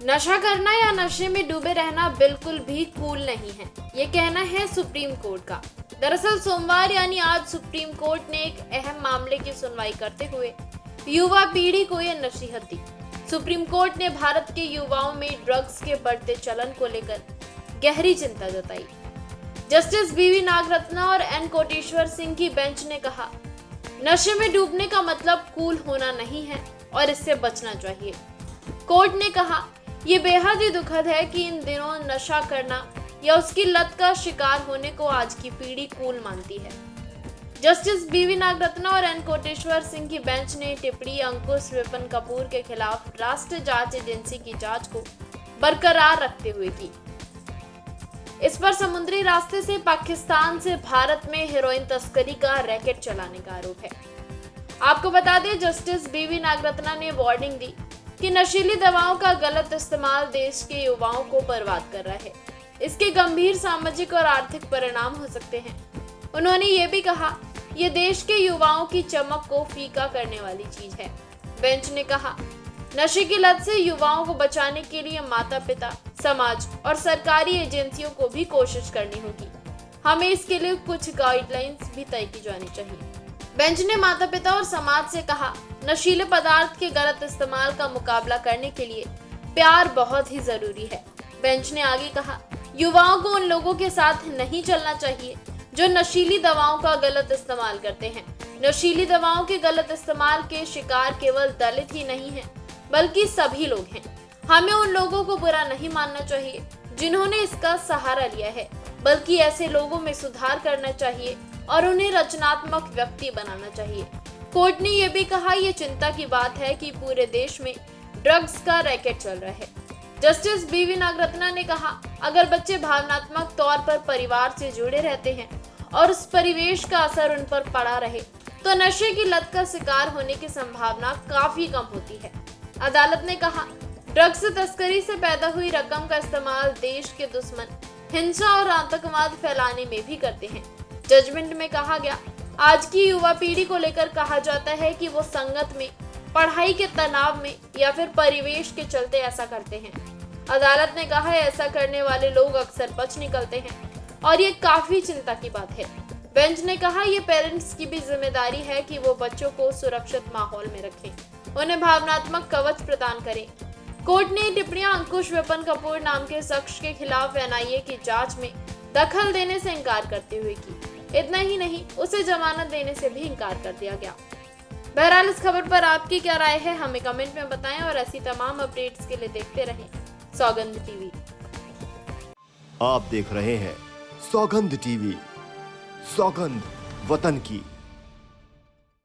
नशा करना या नशे में डूबे रहना बिल्कुल भी कूल नहीं है, ये कहना है सुप्रीम कोर्ट का। दरअसल सोमवार यानी आज सुप्रीम कोर्ट ने एक अहम मामले की सुनवाई करते हुए युवा पीढ़ी को ये नसीहत दी। सुप्रीम कोर्ट ने भारत के युवाओं में ड्रग्स के बढ़ते चलन को लेकर गहरी चिंता जताई। जस्टिस बीवी नागरत्ना और एन कोटेश्वर सिंह की बेंच ने कहा, नशे में डूबने का मतलब कूल होना नहीं है और इससे बचना चाहिए। कोर्ट ने कहा, ये बेहद ही दुखद है कि इन दिनों नशा करना या उसकी लत का शिकार होने को आज की पीढ़ी कूल मानती है। जस्टिस बीवी नागरत्ना और एन कोटेश्वर सिंह की बेंच ने टिप्पणी अंकुश विपिन कपूर के खिलाफ राष्ट्रीय जांच एजेंसी की जांच को बरकरार रखते हुए की। इस पर समुद्री रास्ते से पाकिस्तान से भारत में हेरोइन तस्करी का रैकेट चलाने का आरोप है। आपको बता दें, जस्टिस बीवी नागरत्ना ने वार्निंग दी कि नशीली दवाओं का गलत इस्तेमाल देश के युवाओं को बर्बाद कर रहा है। इसके गंभीर सामाजिक और आर्थिक परिणाम हो सकते हैं। उन्होंने ये भी कहा, ये देश के युवाओं की चमक को फीका करने वाली चीज है। बेंच ने कहा, नशे की लत से युवाओं को बचाने के लिए माता पिता, समाज और सरकारी एजेंसियों को भी कोशिश करनी होगी। हमें इसके लिए कुछ गाइडलाइंस भी तय की जानी चाहिए। बेंच ने माता पिता और समाज से कहा, नशीले पदार्थ के गलत इस्तेमाल का मुकाबला करने के लिए प्यार बहुत ही जरूरी है। बेंच ने आगे कहा, युवाओं को उन लोगों के साथ नहीं चलना चाहिए जो नशीली दवाओं का गलत इस्तेमाल करते हैं। नशीली दवाओं के गलत इस्तेमाल के शिकार केवल दलित ही नहीं है, बल्कि सभी लोग हैं। हमें उन लोगों को बुरा नहीं मानना चाहिए जिन्होंने इसका सहारा लिया है, बल्कि ऐसे लोगों में सुधार करना चाहिए और उन्हें रचनात्मक व्यक्ति बनाना चाहिए। कोर्ट ने यह भी कहा, यह चिंता की बात है कि पूरे देश में ड्रग्स का रैकेट चल रहा है। जस्टिस बीवी नागरत्ना ने कहा, अगर बच्चे भावनात्मक तौर पर परिवार से जुड़े रहते हैं और उस परिवेश का असर उन पर पड़ा रहे तो नशे की लत का शिकार होने की संभावना काफी कम होती है। अदालत ने कहा, ड्रग्स तस्करी से पैदा हुई रकम का इस्तेमाल देश के दुश्मन हिंसा और आतंकवाद फैलाने में भी करते हैं। जजमेंट में कहा गया, आज की युवा पीढ़ी को लेकर कहा जाता है कि वो संगत में, पढ़ाई के तनाव में या फिर परिवेश के चलते ऐसा करते हैं। अदालत ने कहा, ऐसा करने वाले लोग अक्सर बच निकलते हैं और ये काफी चिंता की बात है। बेंच ने कहा, ये पेरेंट्स की भी जिम्मेदारी है कि वो बच्चों को सुरक्षित माहौल में रखें, उन्हें भावनात्मक कवच प्रदान करें। कोर्ट ने टिप्पणियां अंकुश विपिन कपूर नाम के शख्स के खिलाफ एनआईए की जांच में दखल देने से इनकार करते हुए की। इतना ही नहीं, उसे जमानत देने से भी इनकार कर दिया गया। बहरहाल इस खबर पर आपकी क्या राय है, हमें कमेंट में बताएं और ऐसी तमाम अपडेट्स के लिए देखते रहें सौगंध टीवी। आप देख रहे हैं सौगंध टीवी, सौगंध वतन की।